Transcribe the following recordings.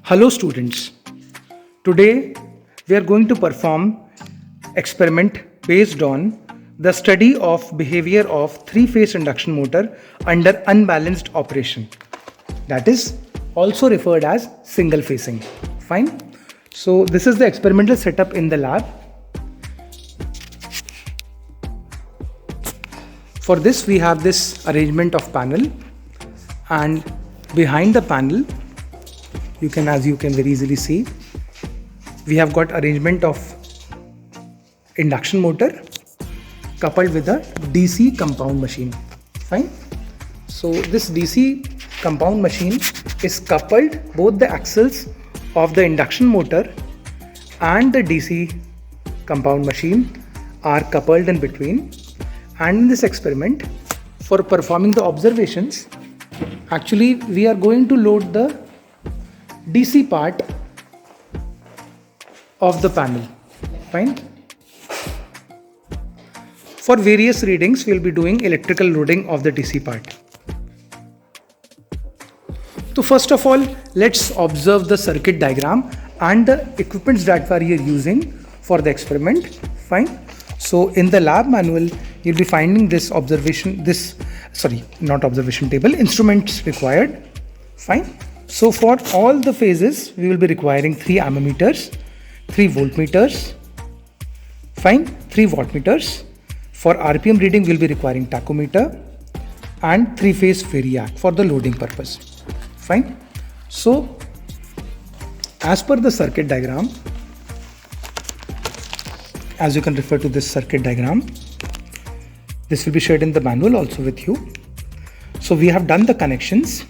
Hello students, today we are going to perform experiment based on the study of behavior of three-phase induction motor under unbalanced operation, that is also referred as single phasing. Fine. So this is the experimental setup in the lab. For this we have this arrangement of panel, and behind the panel as you can very easily see, we have got arrangement of induction motor coupled with a DC compound machine. Fine. So this DC compound machine is coupled, both the axles of the induction motor and the DC compound machine are coupled in between. And in this experiment, for performing the observations, actually we are going to load the DC part of the panel. Fine. For various readings, we will be doing electrical loading of the DC part. So first of all, let's observe the circuit diagram and the equipments that we are here using for the experiment. Fine. So in the lab manual, you'll be finding this table, instruments required. Fine. So for all the phases, we will be requiring 3 ammemeters, 3 voltmeters, fine, 3 wattmeters. For RPM reading, we will be requiring tachometer and 3-phase variac for the loading purpose. Fine. So as per the circuit diagram, as you can refer to this circuit diagram, this will be shared in the manual also with you. So we have done the connections.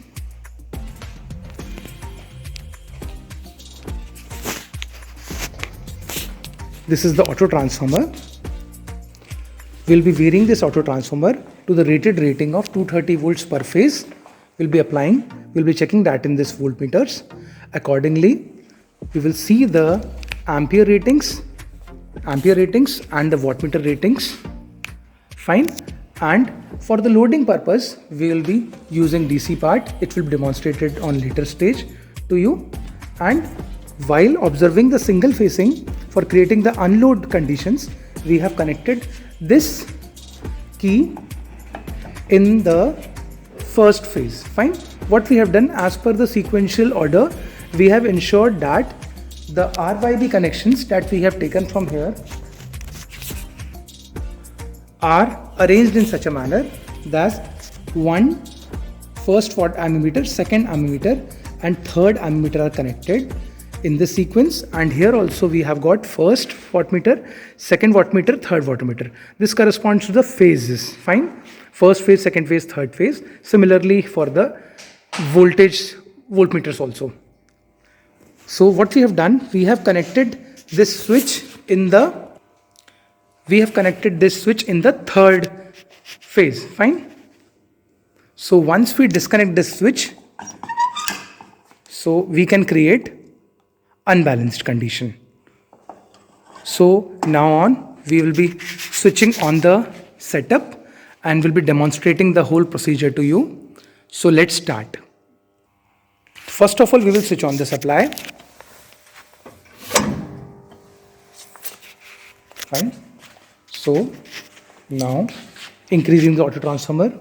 This is the auto transformer. We'll be varying this auto transformer to the rated rating of 230 volts per phase. We'll be checking that in this voltmeters. Accordingly, we will see the ampere ratings and the wattmeter ratings. Fine. And for the loading purpose, we will be using DC part. It will be demonstrated on later stage to you. And while observing the single phasing, for creating the unload conditions, we have connected this key in the first phase. Fine. What we have done, as per the sequential order, we have ensured that the RYB connections that we have taken from here are arranged in such a manner that first ammemeter, second ammemeter and third ammemeter are connected in this sequence. And here also we have got first wattmeter, second wattmeter, third wattmeter. This corresponds to the phases. Fine. First phase, second phase, third phase. Similarly for the voltmeters also. So what we have done, we have connected this switch in the third phase. Fine. So once we disconnect this switch, so we can create unbalanced condition. So now on, we will be switching on the setup and will be demonstrating the whole procedure to you. So let's start. First of all, we will switch on the supply. Fine. So now increasing the auto transformer.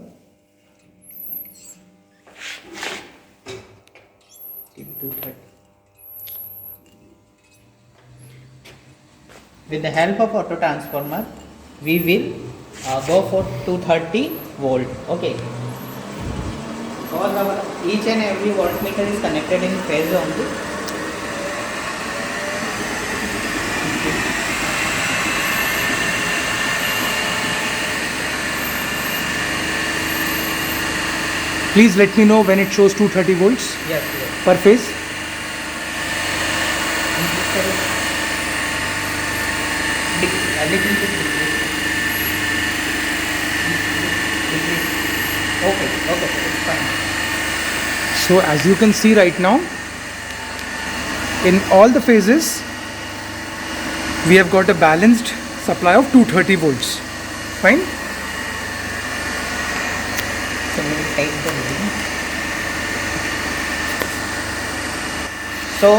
With the help of auto transformer, we will go for 230 volt. Okay. Each and every voltmeter is connected in phase only. Please let me know when it shows 230 volts per phase. Okay, it's fine. So as you can see right now, in all the phases, we have got a balanced supply of 230 volts. Fine. So we will take the reading. So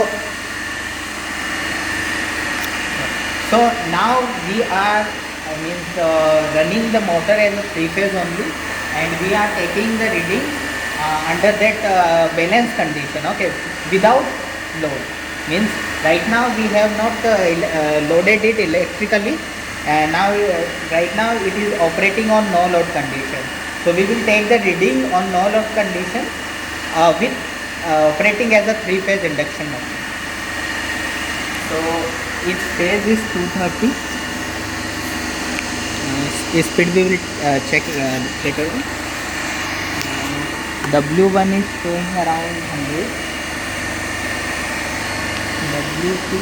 so now we are running the motor as a 3-phase only, and we are taking the reading under that balance condition, okay, without load. Means right now we have not loaded it electrically, and now right now it is operating on no load condition. So we will take the reading on no load condition with operating as a 3-phase induction motor. So each phase is 230. Speed we will check later on. W1 is showing around 100. W2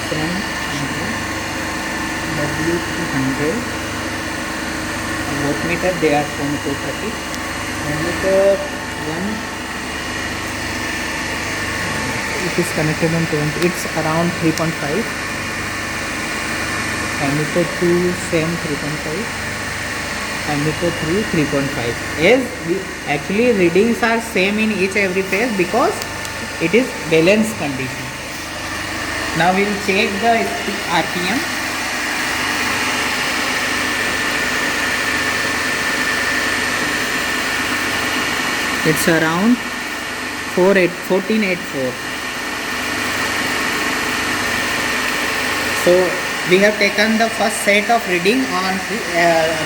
same 100. W2 100. Voltmeter they are showing 230. Ammeter 1. It is connected on 20. It's around 3.5. Ammeter 2 same 3.5. Ammeter 3 3.5. As we actually readings are same in each every phase because it is balance condition. Now we will check the RPM. It's around 1484. So we have taken the first set of reading on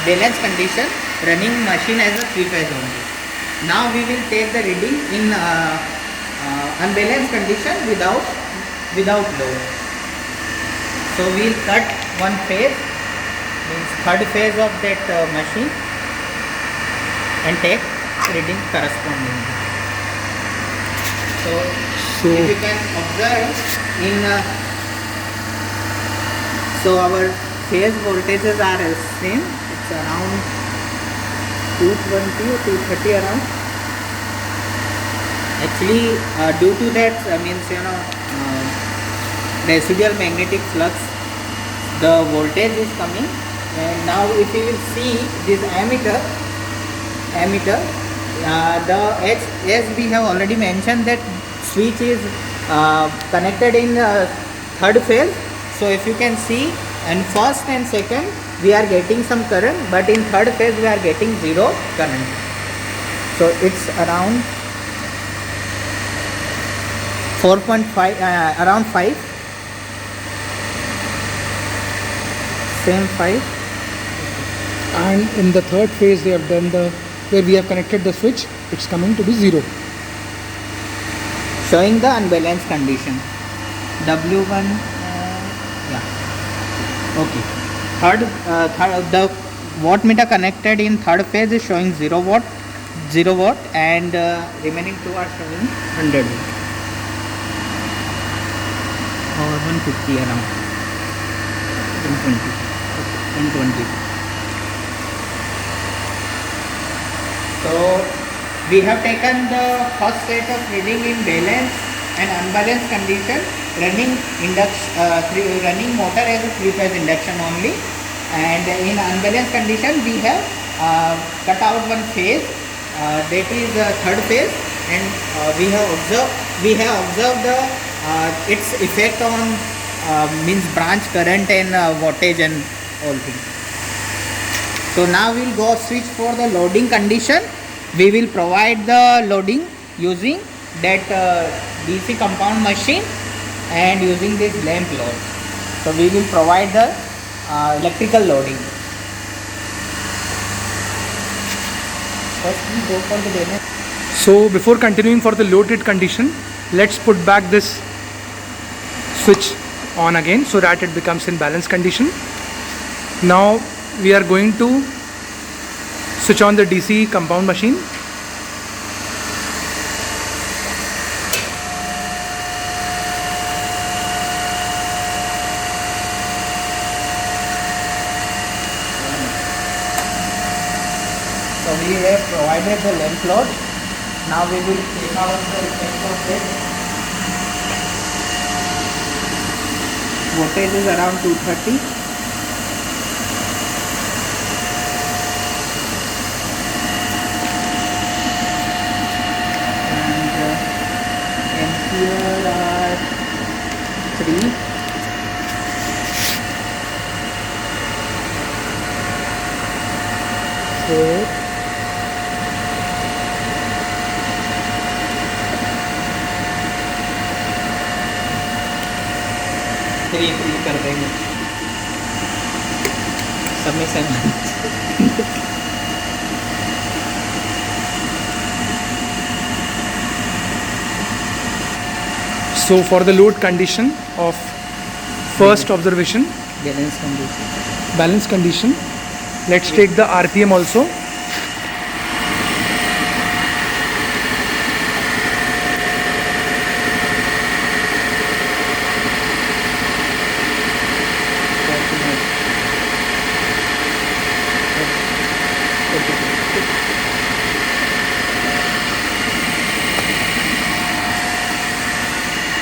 balance condition, running machine as a 3-phase only. Now we will take the reading in unbalanced condition without load. So we will cut one phase, means third phase of that machine, and take reading correspondingly. So if you can observe in so our phase voltages are same. It's around 220 or 230 around. Actually, due to that residual magnetic flux, the voltage is coming. And now, if you will see this ammeter, as we have already mentioned that switch is connected in third phase. So if you can see, in first and second we are getting some current, but in third phase we are getting zero current. So it's around 4.5, around 5, same 5. And in the third phase they have done where we have connected the switch, it's coming to be 0. Showing the unbalanced condition. W1 okay. The wattmeter connected in third phase is showing 0 watt, and remaining two are showing 100 or 150 around 120. So we have taken the first set of reading in balance and unbalanced condition, running motor as a 3-phase induction only, and in unbalanced condition we have cut out one phase, that is third phase, and we have observed the its effect on means branch current and voltage and all things. So now we will go switch for the loading condition. We will provide the loading using that DC compound machine and using this lamp load. So we will provide the electrical loading. First we go for the balance. So before continuing for the loaded condition, let's put back this switch on again so that it becomes in balance condition. Now we are going to switch on the DC compound machine. So we have provided the lamp load. Now we will take out the effect of it. Voltage is around 230. And ampere are 3, 4, 3 कर देंगे सब में seven. So for the load condition of first observation, balance balance condition condition, let's take the RPM also.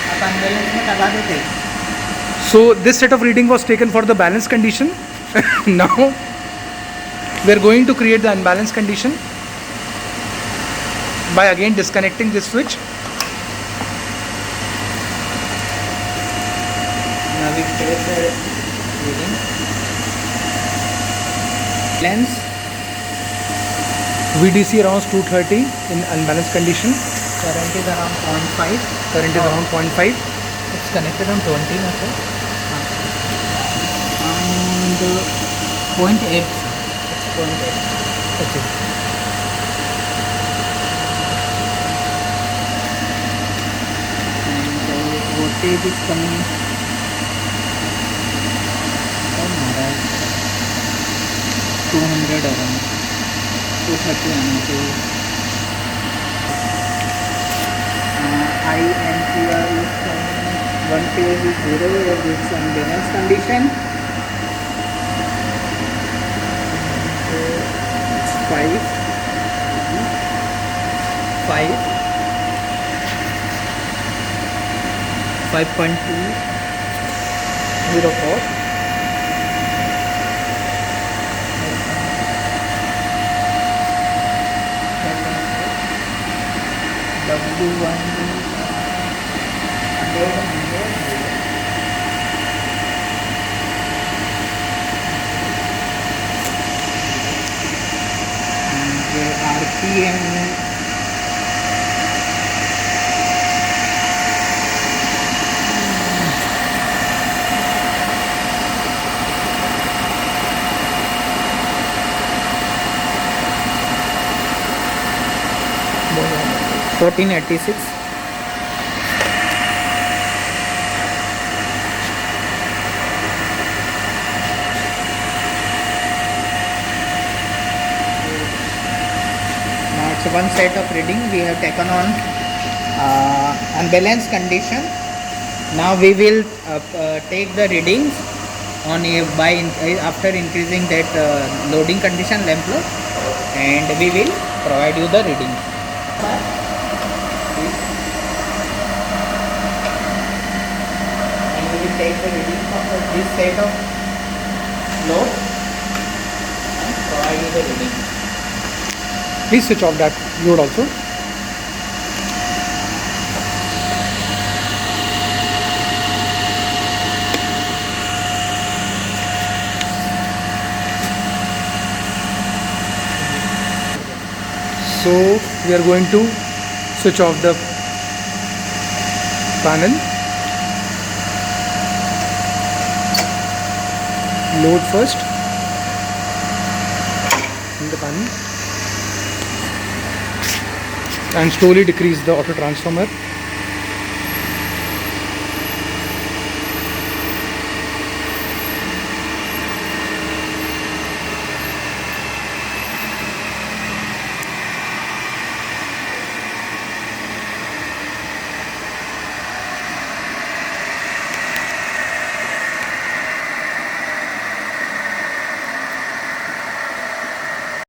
आप unbalance में दबा देते। So this set of reading was taken for the balance condition. Now we are going to create the unbalanced condition by again disconnecting this switch. Now we take the reading. Lens VDC around 230 in unbalanced condition. current is around 0.5. Current is around 0.5. It's connected on 20 na sir. And 0.8 sir. It's 0.8. Okay. And voltage is coming. Oh Maharaj 200 around 230 आना चाहिए. I and Q is one phase is 0, it's unbalanced condition. So it's 5, 5.2, 04. W1 RPM $1486. Now it's one set of reading we have taken on unbalanced condition. Now we will take the readings on after increasing that loading condition lamp load, and we will provide you the reading. And we will take the reading of this set of load and provide you the reading. Please switch off that load also. So we are going to switch off the panel. Load first in the panel and slowly decrease the auto transformer.